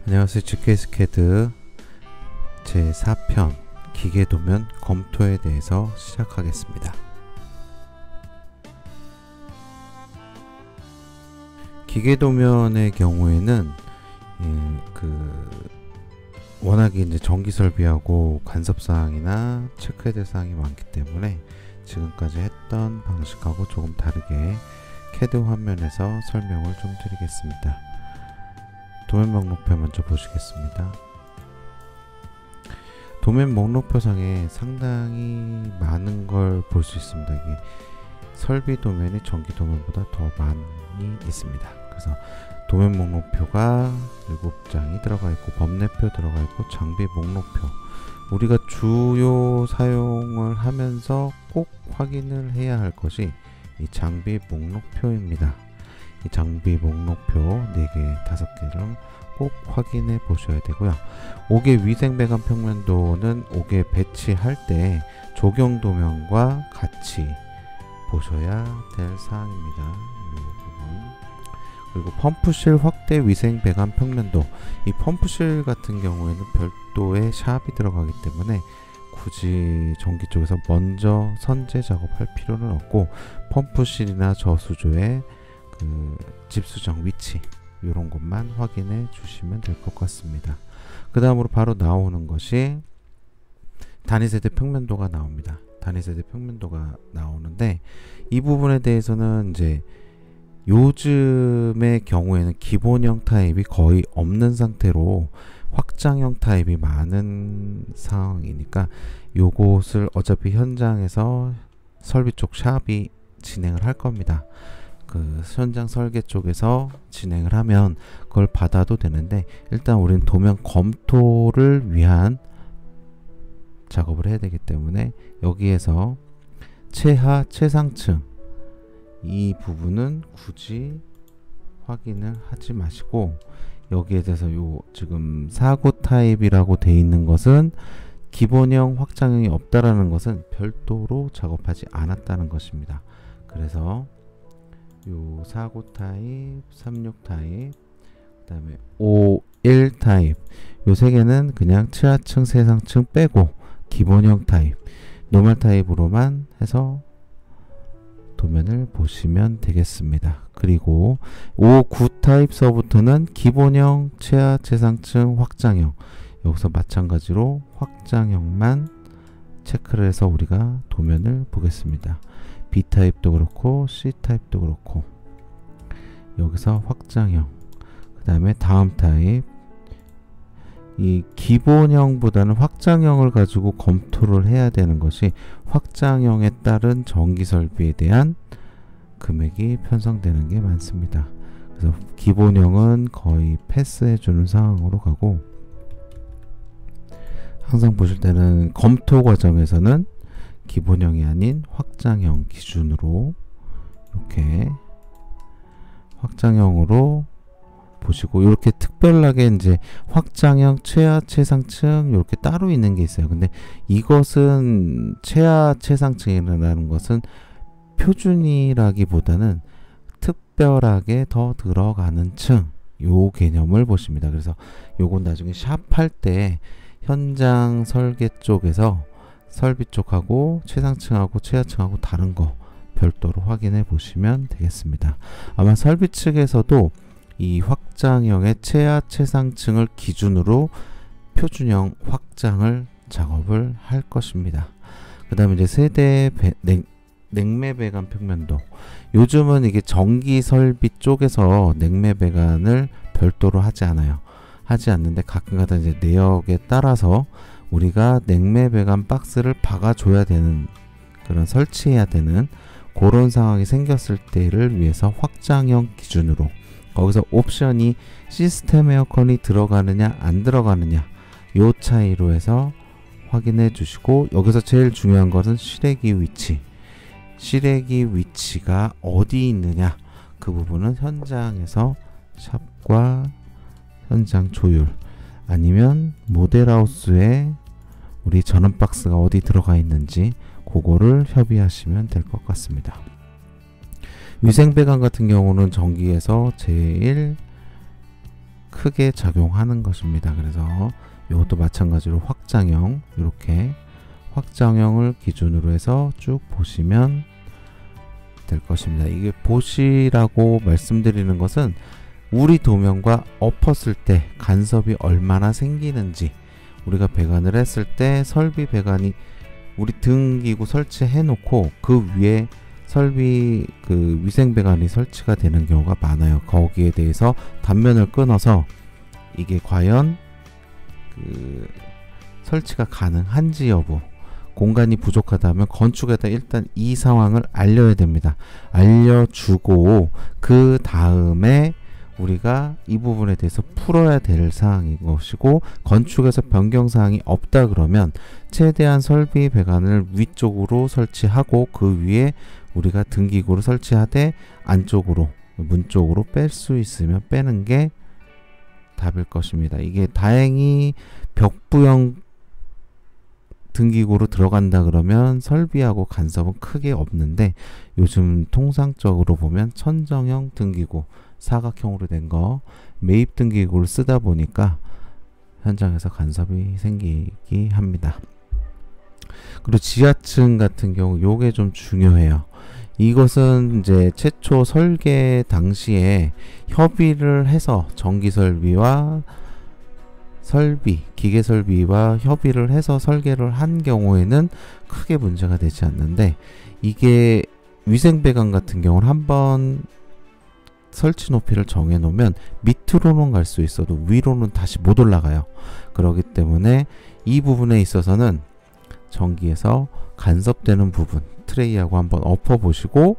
안녕하세요. GK스캐드 제4편 기계도면 검토에 대해서 시작하겠습니다. 기계도면의 경우에는 워낙에 이제 전기 설비하고 간섭사항이나 체크해야 될 사항이 많기 때문에 지금까지 했던 방식하고 조금 다르게 캐드 화면에서 설명을 좀 드리겠습니다. 도면 목록표 먼저 보시겠습니다. 도면 목록표상에 상당히 많은 걸 볼 수 있습니다. 이게 설비 도면이 전기 도면보다 더 많이 있습니다. 그래서 도면 목록표가 7장이 들어가 있고 법례표 들어가 있고 장비 목록표, 우리가 주요 사용을 하면서 꼭 확인을 해야 할 것이 이 장비 목록표입니다. 이 장비 목록표 4개, 5개를 꼭 확인해 보셔야 되고요. 5개 위생 배관 평면도는 5개 배치할 때 조경 도면과 같이 보셔야 될 사항입니다. 이 부분. 그리고 펌프실 확대 위생 배관 평면도, 이 펌프실 같은 경우에는 별도의 샵이 들어가기 때문에 굳이 전기 쪽에서 먼저 선제 작업할 필요는 없고, 펌프실이나 저수조의 집수정 위치 이런 것만 확인해 주시면 될 것 같습니다. 그 다음으로 바로 나오는 것이 단위세대 평면도가 나옵니다. 단위세대 평면도가 나오는데, 이 부분에 대해서는 이제 요즘의 경우에는 기본형 타입이 거의 없는 상태로 확장형 타입이 많은 상황이니까 요것을 어차피 현장에서 설비 쪽 샵이 진행을 할 겁니다. 현장 설계 쪽에서 진행을 하면 그걸 받아도 되는데, 일단 우리는 도면 검토를 위한 작업을 해야 되기 때문에 여기에서 최하 최상층 이 부분은 굳이 확인을 하지 마시고, 여기에 대해서 지금 4구 타입이라고 되어 있는 것은 기본형 확장형이 없다라는 것은 별도로 작업하지 않았다는 것입니다. 그래서 요 4구 타입, 36 타입, 그 다음에 51 타입, 요 3개는 그냥 최하층, 최상층 빼고 기본형 타입, 노멀 타입으로만 해서 도면을 보시면 되겠습니다. 그리고 59 타입서부터는 기본형, 최하, 최상층, 확장형, 여기서 마찬가지로 확장형만 체크를 해서 우리가 도면을 보겠습니다. B타입도 그렇고 C타입도 그렇고 여기서 확장형, 그 다음에 다음 타입, 이 기본형보다는 확장형을 가지고 검토를 해야 되는 것이 확장형에 따른 전기설비에 대한 금액이 편성되는 게 많습니다. 그래서 기본형은 거의 패스해주는 상황으로 가고, 항상 보실 때는 검토 과정에서는 기본형이 아닌 확장형 기준으로 이렇게 확장형으로 보시고, 이렇게 특별하게 이제 확장형, 최하, 최상층 이렇게 따로 있는 게 있어요. 근데 이것은 최하, 최상층이라는 것은 표준이라기보다는 특별하게 더 들어가는 층, 요 개념을 보십니다. 그래서 요건 나중에 샵 할 때 현장 설계 쪽에서 설비 쪽하고 최상층하고 최하층하고 다른 거 별도로 확인해 보시면 되겠습니다. 아마 설비 측에서도 이 확장형의 최하 최상층을 기준으로 표준형 확장을 작업을 할 것입니다. 그 다음에 이제 세대 냉매 배관 평면도, 요즘은 이게 전기 설비 쪽에서 냉매 배관을 별도로 하지 않아요. 하지 않는데 가끔가다 이제 내역에 따라서 우리가 냉매 배관 박스를 박아줘야 되는, 그런 설치해야 되는 그런 상황이 생겼을 때를 위해서 확장형 기준으로, 거기서 옵션이 시스템 에어컨이 들어가느냐 안 들어가느냐 요 차이로 해서 확인해 주시고, 여기서 제일 중요한 것은 실외기 위치, 실외기 위치가 어디 있느냐, 그 부분은 현장에서 샵과 현장 조율, 아니면 모델하우스에 우리 전원 박스가 어디 들어가 있는지 그거를 협의하시면 될 것 같습니다. 위생배관 같은 경우는 전기에서 제일 크게 작용하는 것입니다. 그래서 이것도 마찬가지로 확장형, 이렇게 확장형을 기준으로 해서 쭉 보시면 될 것입니다. 이게 보시라고 말씀드리는 것은 우리 도면과 엎었을 때 간섭이 얼마나 생기는지, 우리가 배관을 했을 때 설비 배관이 우리 등기구 설치해 놓고 그 위에 설비 그 위생 배관이 설치가 되는 경우가 많아요. 거기에 대해서 단면을 끊어서 이게 과연 그 설치가 가능한지 여부, 공간이 부족하다면 건축에다 일단 이 상황을 알려야 됩니다. 알려주고 그 다음에 우리가 이 부분에 대해서 풀어야 될 사항인 것이고, 건축에서 변경 사항이 없다 그러면 최대한 설비 배관을 위쪽으로 설치하고 그 위에 우리가 등기구를 설치하되 안쪽으로 문 쪽으로 뺄 수 있으면 빼는 게 답일 것입니다. 이게 다행히 벽부형 등기구로 들어간다 그러면 설비하고 간섭은 크게 없는데, 요즘 통상적으로 보면 천정형 등기구, 사각형으로 된 거 매입 등기구를 쓰다 보니까 현장에서 간섭이 생기기 합니다. 그리고 지하층 같은 경우 요게 좀 중요해요. 이것은 이제 최초 설계 당시에 협의를 해서 전기 설비와 설비, 기계 설비와 협의를 해서 설계를 한 경우에는 크게 문제가 되지 않는데, 이게 위생 배관 같은 경우는 한번 설치 높이를 정해 놓으면 밑으로는 갈 수 있어도 위로는 다시 못 올라가요. 그렇기 때문에 이 부분에 있어서는 전기에서 간섭되는 부분 트레이하고 한번 엎어 보시고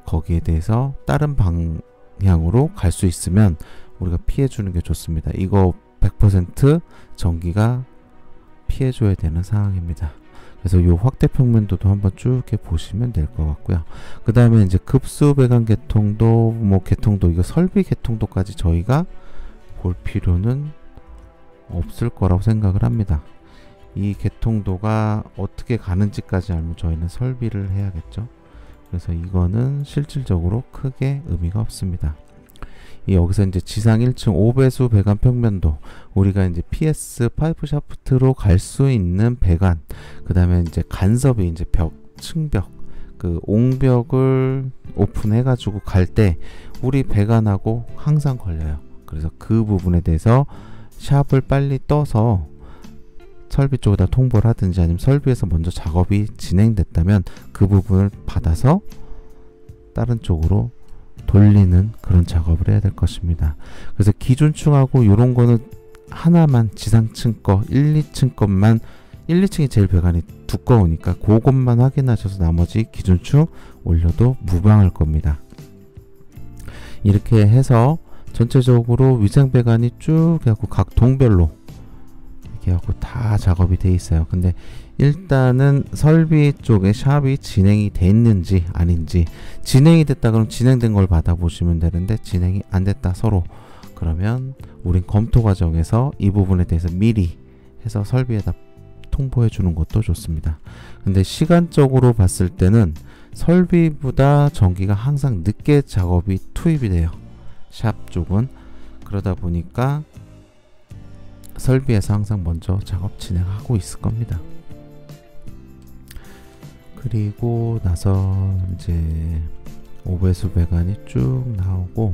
거기에 대해서 다른 방향으로 갈 수 있으면 우리가 피해 주는 게 좋습니다. 이거 100% 전기가 피해 줘야 되는 상황입니다. 그래서 요 확대 평면도도 한번 쭉 이렇게 보시면 될 것 같고요. 그 다음에 이제 급수 배관 개통도, 뭐 개통도, 이거 설비 개통도까지 저희가 볼 필요는 없을 거라고 생각을 합니다. 이 개통도가 어떻게 가는지까지 알면 저희는 설비를 해야겠죠. 그래서 이거는 실질적으로 크게 의미가 없습니다. 여기서 이제 지상 1층 5배수 배관 평면도, 우리가 이제 PS 파이프 샤프트로 갈 수 있는 배관, 그 다음에 이제 간섭이 이제 벽, 층벽, 그 옹벽을 오픈해 가지고 갈 때 우리 배관하고 항상 걸려요. 그래서 그 부분에 대해서 샵을 빨리 떠서 설비 쪽에다 통보를 하든지, 아니면 설비에서 먼저 작업이 진행됐다면 그 부분을 받아서 다른 쪽으로 돌리는 그런 작업을 해야 될 것입니다. 그래서 기준층하고 이런 거는 하나만 지상층 거 1, 2층 것만, 1, 2층이 제일 배관이 두꺼우니까 그것만 확인하셔서 나머지 기준층 올려도 무방할 겁니다. 이렇게 해서 전체적으로 위생 배관이 쭉 해갖고 각 동별로 이렇게 하고 다 작업이 돼 있어요. 근데 일단은 설비 쪽에 샵이 진행이 됐는지 아닌지, 진행이 됐다 그러면 진행된 걸 받아보시면 되는데, 진행이 안 됐다 서로, 그러면 우린 검토 과정에서 이 부분에 대해서 미리 해서 설비에다 통보해 주는 것도 좋습니다. 근데 시간적으로 봤을 때는 설비보다 전기가 항상 늦게 작업이 투입이 돼요. 샵 쪽은. 그러다 보니까 설비에서 항상 먼저 작업 진행하고 있을 겁니다. 그리고 나서 이제 5배수 배관이 쭉 나오고,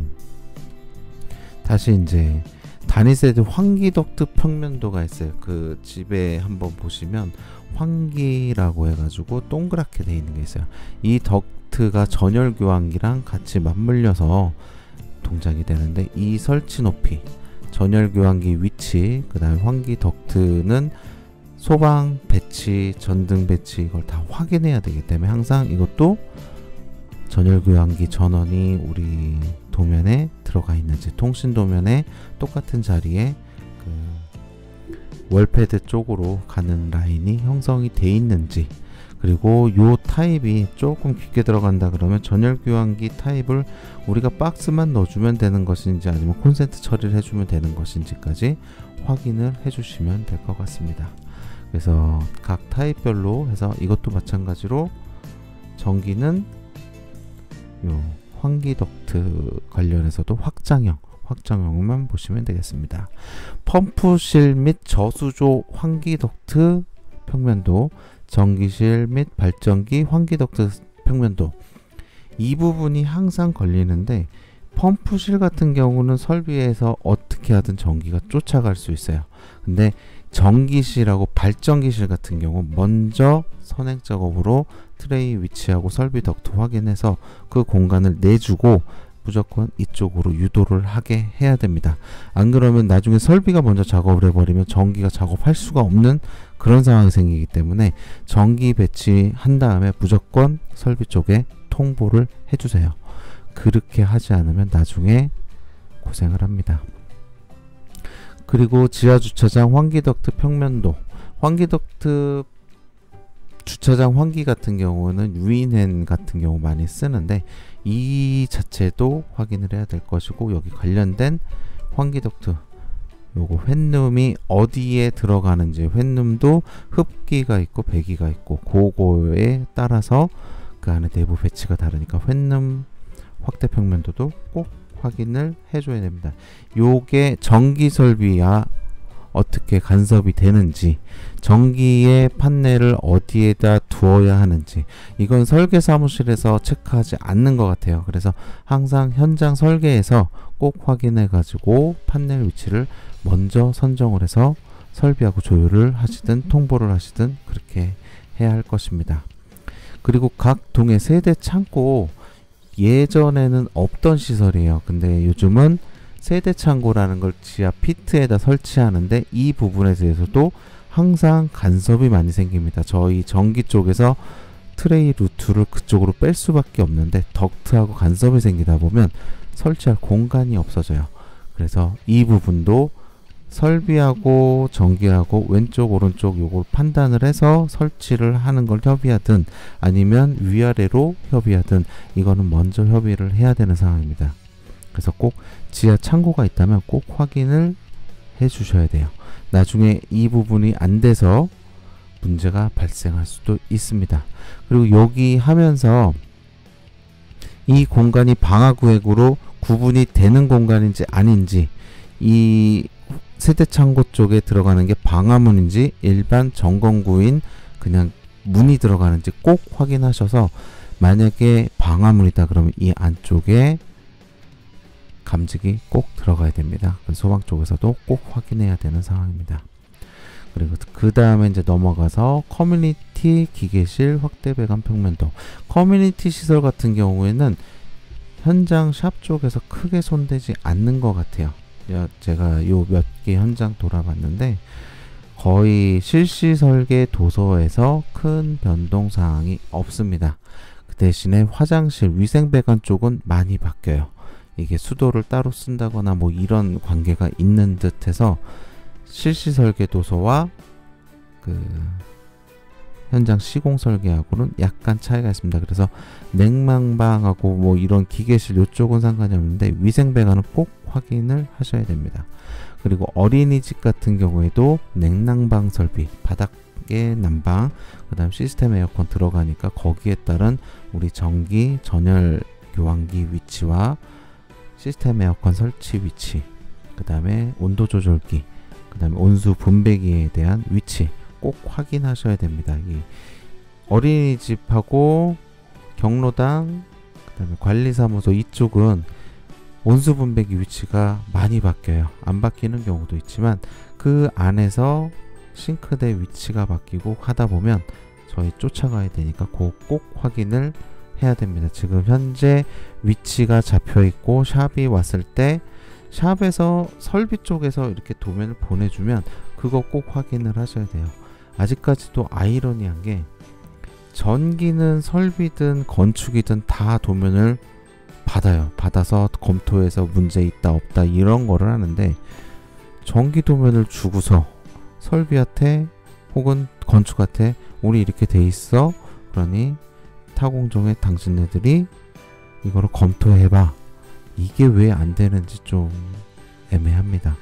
다시 이제 단위세대 환기 덕트 평면도가 있어요. 그 집에 한번 보시면 환기라고 해가지고 동그랗게 되어 있는 게 있어요. 이 덕트가 전열 교환기랑 같이 맞물려서 동작이 되는데, 이 설치 높이, 전열 교환기 위치, 그 다음에 환기 덕트는 소방 배치, 전등 배치, 이걸 다 확인해야 되기 때문에 항상 이것도 전열 교환기 전원이 우리 도면에 들어가 있는지, 통신 도면에 똑같은 자리에 그 월패드 쪽으로 가는 라인이 형성이 돼 있는지, 그리고 요 타입이 조금 깊게 들어간다 그러면 전열 교환기 타입을 우리가 박스만 넣어주면 되는 것인지, 아니면 콘센트 처리를 해주면 되는 것인지까지 확인을 해주시면 될 것 같습니다. 그래서 각 타입별로 해서 이것도 마찬가지로 전기는 요 환기 덕트 관련해서도 확장형, 확장형만 보시면 되겠습니다. 펌프실 및 저수조 환기덕트 평면도, 전기실 및 발전기 환기덕트 평면도, 이 부분이 항상 걸리는데 펌프실 같은 경우는 설비에서 어떻게 하든 전기가 쫓아갈 수 있어요. 근데 전기실하고 발전기실 같은 경우 먼저 선행 작업으로 트레이 위치하고 설비 덕트 확인해서 그 공간을 내주고 무조건 이쪽으로 유도를 하게 해야 됩니다. 안 그러면 나중에 설비가 먼저 작업을 해버리면 전기가 작업할 수가 없는 그런 상황이 생기기 때문에 전기 배치한 다음에 무조건 설비 쪽에 통보를 해주세요. 그렇게 하지 않으면 나중에 고생을 합니다. 그리고 지하주차장 환기덕트 평면도, 환기덕트 주차장 환기 같은 경우는 유인팬 같은 경우 많이 쓰는데 이 자체도 확인을 해야 될 것이고, 여기 관련된 환기덕트 요거 횟룸이 어디에 들어가는지, 횟룸도 흡기가 있고 배기가 있고 그거에 따라서 그 안에 내부 배치가 다르니까 횟룸 확대 평면도도 꼭 확인을 해줘야 됩니다. 요게 전기 설비야 어떻게 간섭이 되는지, 전기의 판넬을 어디에다 두어야 하는지, 이건 설계 사무실에서 체크하지 않는 것 같아요. 그래서 항상 현장 설계에서 꼭 확인해 가지고 판넬 위치를 먼저 선정을 해서 설비하고 조율을 하시든 통보를 하시든 그렇게 해야 할 것입니다. 그리고 각 동의 세대 창고, 예전에는 없던 시설이에요. 근데 요즘은 세대 창고라는 걸 지하 피트에다 설치하는데 이 부분에 대해서도 항상 간섭이 많이 생깁니다. 저희 전기 쪽에서 트레이 루트를 그쪽으로 뺄 수밖에 없는데 덕트하고 간섭이 생기다 보면 설치할 공간이 없어져요. 그래서 이 부분도 설비하고 전기하고 왼쪽 오른쪽 요걸 판단을 해서 설치를 하는 걸 협의하든 아니면 위아래로 협의하든 이거는 먼저 협의를 해야 되는 상황입니다. 그래서 꼭 지하 창고가 있다면 꼭 확인을 해 주셔야 돼요. 나중에 이 부분이 안 돼서 문제가 발생할 수도 있습니다. 그리고 여기 하면서 이 공간이 방화구역으로 구분이 되는 공간인지 아닌지, 이 세대 창고 쪽에 들어가는 게 방화문인지 일반 점검구인 그냥 문이 들어가는지 꼭 확인하셔서, 만약에 방화문이다 그러면 이 안쪽에 감지기 꼭 들어가야 됩니다. 소방 쪽에서도 꼭 확인해야 되는 상황입니다. 그리고 그 다음에 이제 넘어가서 커뮤니티 기계실 확대 배관 평면도. 커뮤니티 시설 같은 경우에는 현장 샵 쪽에서 크게 손대지 않는 것 같아요. 제가 요 몇 개 현장 돌아봤는데 거의 실시 설계 도서에서 큰 변동 사항이 없습니다. 그 대신에 화장실 위생 배관 쪽은 많이 바뀌어요. 이게 수도를 따로 쓴다거나 뭐 이런 관계가 있는 듯해서 실시 설계 도서와 그 현장 시공 설계하고는 약간 차이가 있습니다. 그래서 냉망방하고 뭐 이런 기계실 요쪽은 상관이 없는데 위생 배관은 꼭 확인을 하셔야 됩니다. 그리고 어린이집 같은 경우에도 냉난방 설비, 바닥에 난방, 그 다음 시스템 에어컨 들어가니까 거기에 따른 우리 전기, 전열 교환기 위치와 시스템 에어컨 설치 위치, 그 다음에 온도 조절기, 그 다음에 온수 분배기에 대한 위치 꼭 확인하셔야 됩니다. 이 어린이집하고 경로당, 그 다음에 관리사무소 이쪽은 온수 분배기 위치가 많이 바뀌어요. 안 바뀌는 경우도 있지만 그 안에서 싱크대 위치가 바뀌고 하다 보면 저희 쫓아가야 되니까 꼭 확인을 해야 됩니다. 지금 현재 위치가 잡혀 있고 샵이 왔을 때 샵에서 설비 쪽에서 이렇게 도면을 보내주면 그거 꼭 확인을 하셔야 돼요. 아직까지도 아이러니한 게 전기는 설비든 건축이든 다 도면을 받아요. 받아서 검토해서 문제 있다 없다 이런 거를 하는데 전기 도면을 주고서 설비한테 혹은 건축한테 우리 이렇게 돼 있어, 그러니 타공정에 당신네들이 이거를 검토해봐, 이게 왜 안 되는지 좀 애매합니다.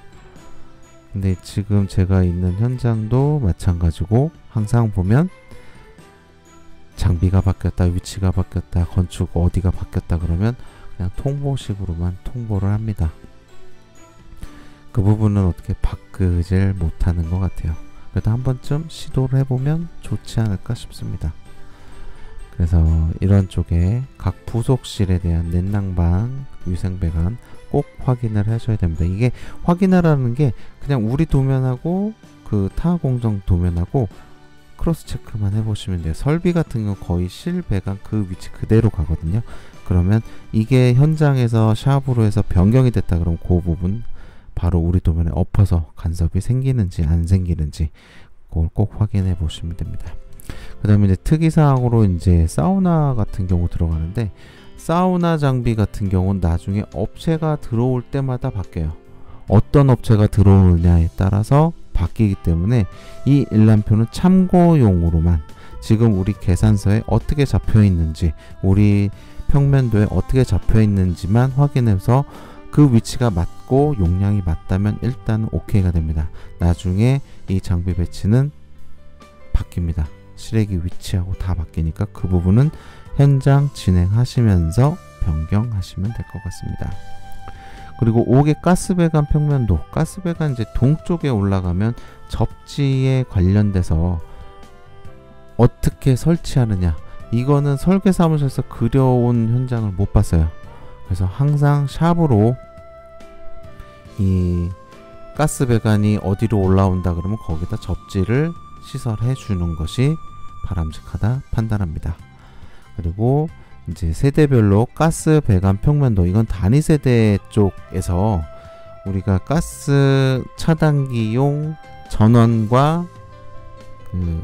근데 지금 제가 있는 현장도 마찬가지고 항상 보면 장비가 바뀌었다, 위치가 바뀌었다, 건축 어디가 바뀌었다 그러면 그냥 통보식으로만 통보를 합니다. 그 부분은 어떻게 바꾸질 못하는 것 같아요. 그래도 한 번쯤 시도를 해보면 좋지 않을까 싶습니다. 그래서 이런 쪽에 각 부속실에 대한 넷낭방, 위생배관 꼭 확인을 하셔야 됩니다. 이게 확인하라는 게 그냥 우리 도면하고 그 타 공정 도면하고 크로스 체크만 해보시면 돼요. 설비 같은 경우 거의 실배관 그 위치 그대로 가거든요. 그러면 이게 현장에서 샵으로 해서 변경이 됐다 그러면 그 부분 바로 우리 도면에 엎어서 간섭이 생기는지 안 생기는지 그걸 꼭 확인해 보시면 됩니다. 그 다음에 이제 특이사항으로 이제 사우나 같은 경우 들어가는데, 사우나 장비 같은 경우는 나중에 업체가 들어올 때마다 바뀌어요. 어떤 업체가 들어오느냐에 따라서 바뀌기 때문에 이 일람표는 참고용으로만, 지금 우리 계산서에 어떻게 잡혀 있는지, 우리 평면도에 어떻게 잡혀 있는지만 확인해서 그 위치가 맞고 용량이 맞다면 일단 오케이가 됩니다. 나중에 이 장비 배치는 바뀝니다. 실외기 위치하고 다 바뀌니까 그 부분은 현장 진행하시면서 변경하시면 될 것 같습니다. 그리고 5개 가스배관 평면도, 가스배관 이제 동쪽에 올라가면 접지에 관련돼서 어떻게 설치하느냐, 이거는 설계사무소에서 그려온 현장을 못 봤어요. 그래서 항상 샵으로 이 가스배관이 어디로 올라온다 그러면 거기다 접지를 시설해 주는 것이 바람직하다 판단합니다. 그리고 이제 세대별로 가스 배관 평면도, 이건 단위 세대 쪽에서 우리가 가스 차단기용 전원과 그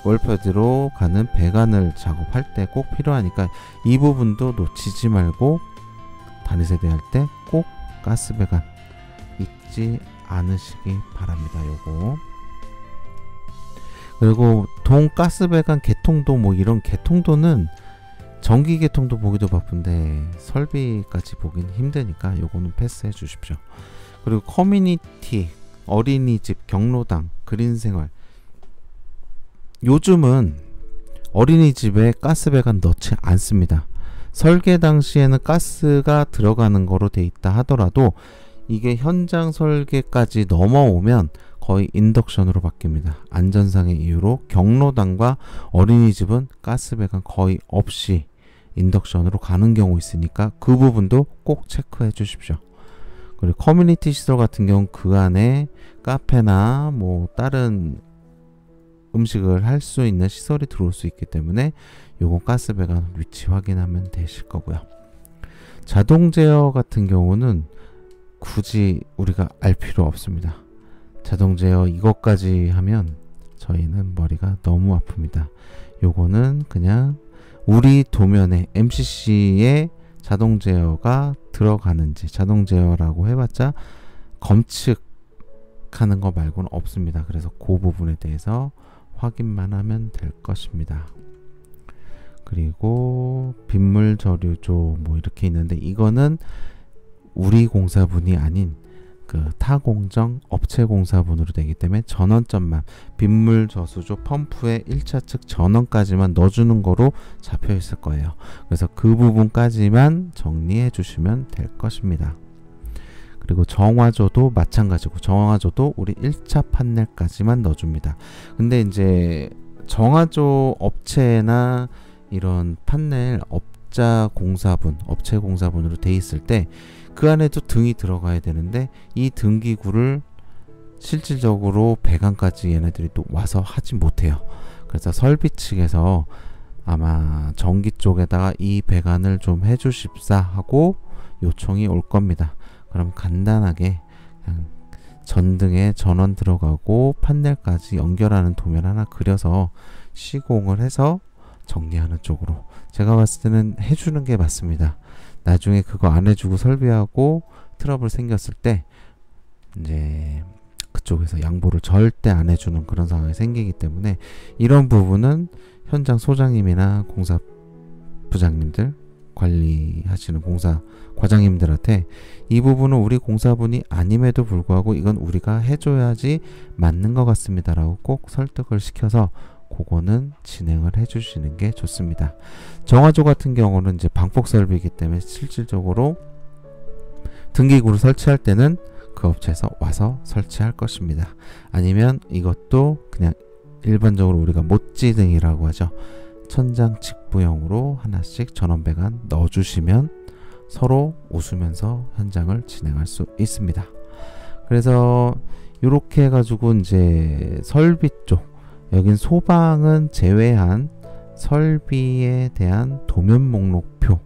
월패드로 가는 배관을 작업할 때 꼭 필요하니까 이 부분도 놓치지 말고 단위 세대 할 때 꼭 가스 배관 잊지 않으시기 바랍니다. 요거. 그리고 동가스 배관 개통도, 뭐 이런 개통도는 전기 개통도 보기도 바쁜데 설비까지 보긴 힘드니까 요거는 패스해 주십시오. 그리고 커뮤니티, 어린이집, 경로당, 그린생활, 요즘은 어린이집에 가스 배관 넣지 않습니다. 설계 당시에는 가스가 들어가는 거로 돼 있다 하더라도 이게 현장 설계까지 넘어오면 거의 인덕션으로 바뀝니다. 안전상의 이유로 경로당과 어린이집은 가스 배관 거의 없이 인덕션으로 가는 경우 있으니까 그 부분도 꼭 체크해 주십시오. 그리고 커뮤니티 시설 같은 경우는 그 안에 카페나 뭐 다른 음식을 할 수 있는 시설이 들어올 수 있기 때문에 요건 가스 배관 위치 확인하면 되실 거고요. 자동 제어 같은 경우는 굳이 우리가 알 필요 없습니다. 자동 제어 이것까지 하면 저희는 머리가 너무 아픕니다. 요거는 그냥 우리 도면에 MCC에 자동 제어가 들어가는지, 자동 제어라고 해봤자 검측하는 거 말고는 없습니다. 그래서 그 부분에 대해서 확인만 하면 될 것입니다. 그리고 빗물 저류조 뭐 이렇게 있는데, 이거는 우리 공사분이 아닌 그 타공정 업체 공사분으로 되기 때문에 전원점만, 빗물 저수조 펌프의 1차 측 전원까지만 넣어주는 거로 잡혀 있을 거예요. 그래서 그 부분까지만 정리해 주시면 될 것입니다. 그리고 정화조도 마찬가지고, 정화조도 우리 1차 판넬까지만 넣어줍니다. 근데 이제 정화조 업체나 이런 판넬 업자 공사분, 업체 공사분으로 돼 있을 때 그 안에도 등이 들어가야 되는데 이 등기구를 실질적으로 배관까지 얘네들이 또 와서 하지 못해요. 그래서 설비 측에서 아마 전기 쪽에다가 이 배관을 좀 해주십사 하고 요청이 올 겁니다. 그럼 간단하게 그냥 전등에 전원 들어가고 판넬까지 연결하는 도면 하나 그려서 시공을 해서 정리하는 쪽으로, 제가 봤을 때는 해주는 게 맞습니다. 나중에 그거 안 해주고 설비하고 트러블 생겼을 때 이제 그쪽에서 양보를 절대 안 해주는 그런 상황이 생기기 때문에 이런 부분은 현장 소장님이나 공사 부장님들, 관리하시는 공사 과장님들한테 이 부분은 우리 공사분이 아님에도 불구하고 이건 우리가 해줘야지 맞는 것 같습니다 라고 꼭 설득을 시켜서 그거는 진행을 해주시는 게 좋습니다. 정화조 같은 경우는 이제 방폭 설비이기 때문에 실질적으로 등기구를 설치할 때는 그 업체에서 와서 설치할 것입니다. 아니면 이것도 그냥 일반적으로 우리가 못지등이라고 하죠. 천장 직부형으로 하나씩 전원배관 넣어주시면 서로 웃으면서 현장을 진행할 수 있습니다. 그래서 이렇게 해가지고 이제 설비 쪽, 여긴 소방은 제외한 설비에 대한 도면 목록표,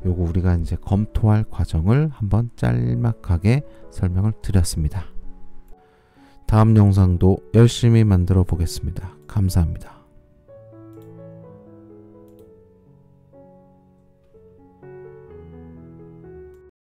요거 우리가 이제 검토할 과정을 한번 짤막하게 설명을 드렸습니다. 다음 영상도 열심히 만들어 보겠습니다. 감사합니다.